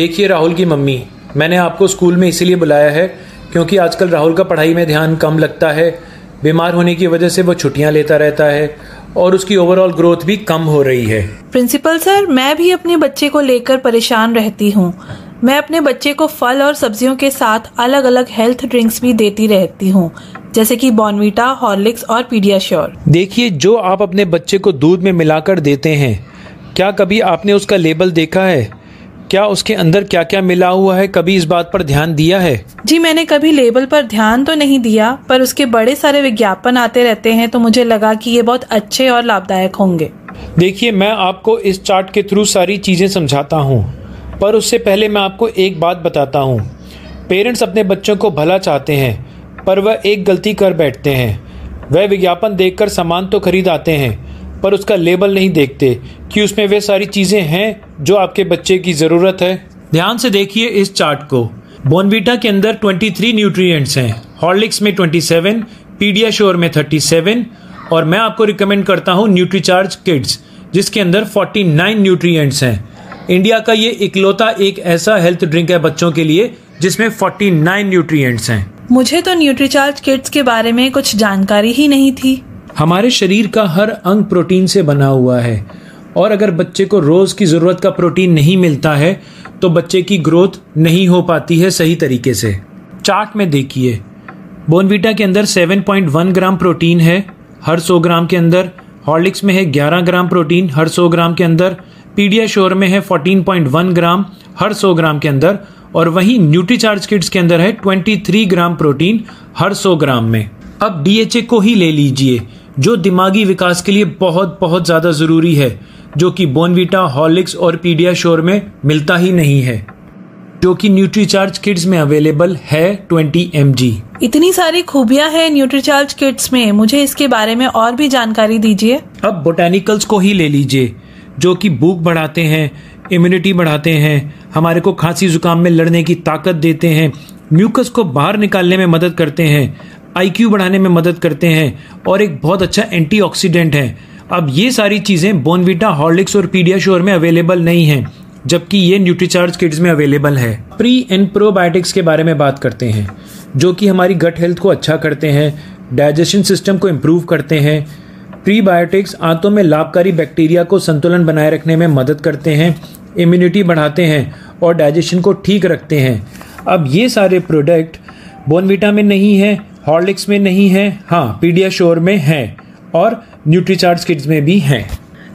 देखिए राहुल की मम्मी, मैंने आपको स्कूल में इसीलिए बुलाया है क्योंकि आजकल राहुल का पढ़ाई में ध्यान कम लगता है। बीमार होने की वजह से वो छुट्टियां लेता रहता है और उसकी ओवरऑल ग्रोथ भी कम हो रही है। प्रिंसिपल सर, मैं भी अपने बच्चे को लेकर परेशान रहती हूँ। मैं अपने बच्चे को फल और सब्जियों के साथ अलग अलग हेल्थ ड्रिंक्स भी देती रहती हूँ, जैसे कि बॉर्नवीटा, हॉर्लिक्स और पीडियाश्योर। देखिए, जो आप अपने बच्चे को दूध में मिलाकर देते हैं, क्या कभी आपने उसका लेबल देखा है? क्या उसके अंदर क्या क्या मिला हुआ है, कभी इस बात पर ध्यान दिया है? जी, मैंने कभी लेबल पर ध्यान तो नहीं दिया, पर उसके बड़े सारे विज्ञापन आते रहते हैं तो मुझे लगा कि ये बहुत अच्छे और लाभदायक होंगे। देखिए, मैं आपको इस चार्ट के थ्रू सारी चीज़ें समझाता हूँ, पर उससे पहले मैं आपको एक बात बताता हूँ। पेरेंट्स अपने बच्चों को भला चाहते हैं, पर वह एक गलती कर बैठते हैं। वह विज्ञापन देखकर सामान तो खरीद आते हैं, पर उसका लेबल नहीं देखते कि उसमें वे सारी चीज़ें हैं जो आपके बच्चे की ज़रूरत है। ध्यान से देखिए इस चार्ट को। बॉर्नवीटा के अंदर 23 न्यूट्रिएंट्स हैं, हॉर्लिक्स में 27, पीडियाश्योर में 37 और मैं आपको रिकमेंड करता हूँ न्यूट्रीचार्ज किड्स, जिसके अंदर 49 न्यूट्रिएंट्स हैं। इंडिया का ये इकलौता एक ऐसा हेल्थ ड्रिंक है बच्चों के लिए जिसमें 49 न्यूट्रिएंट्स हैं। मुझे तो न्यूट्रीचार्ज किड्स के बारे में कुछ जानकारी ही नहीं थी। हमारे शरीर का हर अंग प्रोटीन से बना हुआ है और अगर बच्चे को रोज की जरूरत का प्रोटीन नहीं मिलता है तो बच्चे की ग्रोथ नहीं हो पाती है सही तरीके से। चार्ट में देखिए, बॉर्नवीटा के अंदर 7.1 ग्राम प्रोटीन है हर 100 ग्राम के अंदर, हॉर्लिक्स में है 11 ग्राम प्रोटीन हर 100 ग्राम के अंदर, पीडियाश्योर में है 14.1 ग्राम हर 100 ग्राम के अंदर और वहीं न्यूट्रीचार्ज किड्स के अंदर है 23 ग्राम प्रोटीन हर 100 ग्राम में। अब DHA को ही ले लीजिए, जो दिमागी विकास के लिए बहुत बहुत ज़्यादा ज़रूरी है, जो कि बॉर्नवीटा, हॉर्लिक्स और पीडियाश्योर में मिलता ही नहीं है, जो कि न्यूट्रीचार्ज किड्स में अवेलेबल है 20 mg। इतनी सारी खूबियां हैं न्यूट्रीचार्ज किड्स में, मुझे इसके बारे में और भी जानकारी दीजिए। अब बोटेनिकल्स को ही ले लीजिए, जो कि भूख बढ़ाते हैं, इम्यूनिटी बढ़ाते हैं, हमारे को खांसी जुकाम में लड़ने की ताकत देते हैं, म्यूकस को बाहर निकालने में मदद करते हैं, IQ बढ़ाने में मदद करते हैं और एक बहुत अच्छा एंटीऑक्सीडेंट है। अब ये सारी चीज़ें बॉर्नवीटा, हॉर्लिक्स और पीडियाश्योर में अवेलेबल नहीं हैं, जबकि ये न्यूट्रीचार्ज किड्स में अवेलेबल है। प्री एंड प्रोबायोटिक्स के बारे में बात करते हैं, जो कि हमारी गट हेल्थ को अच्छा करते हैं, डाइजेशन सिस्टम को इम्प्रूव करते हैं। प्रीबायोटिक्स आंतों में लाभकारी बैक्टीरिया को संतुलन बनाए रखने में मदद करते हैं, इम्यूनिटी बढ़ाते हैं और डाइजेशन को ठीक रखते हैं। अब ये सारे प्रोडक्ट बॉर्नवीटा में नहीं है, हॉर्लिक्स में नहीं है, हाँ पीडियाश्योर में है और न्यूट्रीचार्ज किड्स में भी है।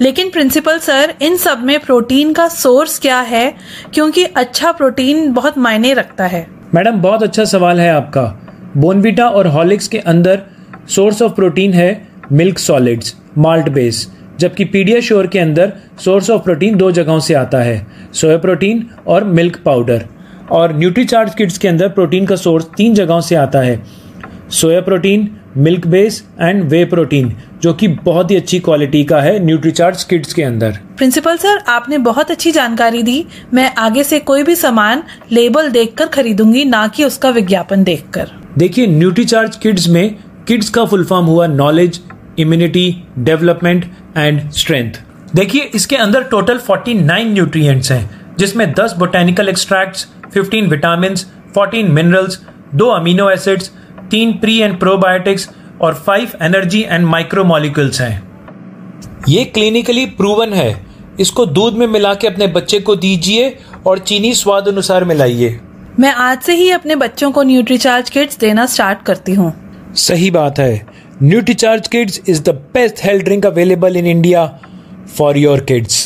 लेकिन प्रिंसिपल सर, इन सब में प्रोटीन का सोर्स क्या है, क्योंकि अच्छा प्रोटीन बहुत मायने रखता है। मैडम, बहुत अच्छा सवाल है आपका। बॉर्नवीटा और हॉर्लिक्स के अंदर सोर्स ऑफ प्रोटीन है मिल्क सॉलिड्स, माल्ट बेस, जबकि पीडियाश्योर के अंदर सोर्स ऑफ प्रोटीन 2 जगहों से आता है, सोया प्रोटीन और मिल्क पाउडर। और न्यूट्रीचार्ज किड्स के अंदर प्रोटीन का सोर्स 3 जगहों से आता है, soya protein, milk base and way protein, जो कि बहुत ही अच्छी क्वालिटी का है न्यूट्रीचार्ज किड्स के अंदर। प्रिंसिपल सर, आपने बहुत अच्छी जानकारी दी। मैं आगे से कोई भी सामान लेबल देखकर खरीदूंगी, ना कि उसका विज्ञापन देखकर। देखिए, न्यूट्रीचार्ज किड्स में किड्स का फुल फॉर्म हुआ knowledge, immunity, development and strength. देखिए, इसके अंदर टोटल 49 न्यूट्रिएंट्स हैं, जिसमें 10 botanical extracts, 15 vitamin, 14 minerals, 2 amino acids, 3 pre and probiotics और 5 एनर्जी एंड माइक्रोमोलिक्यूल्स हैं। ये क्लिनिकली प्रूवन है। इसको दूध में मिला के अपने बच्चे को दीजिए और चीनी स्वाद अनुसार मिलाइए। मैं आज से ही अपने बच्चों को न्यूट्रीचार्ज किड्स देना स्टार्ट करती हूँ। सही बात है। Nutricharge kids is the best health drink available in India for your kids.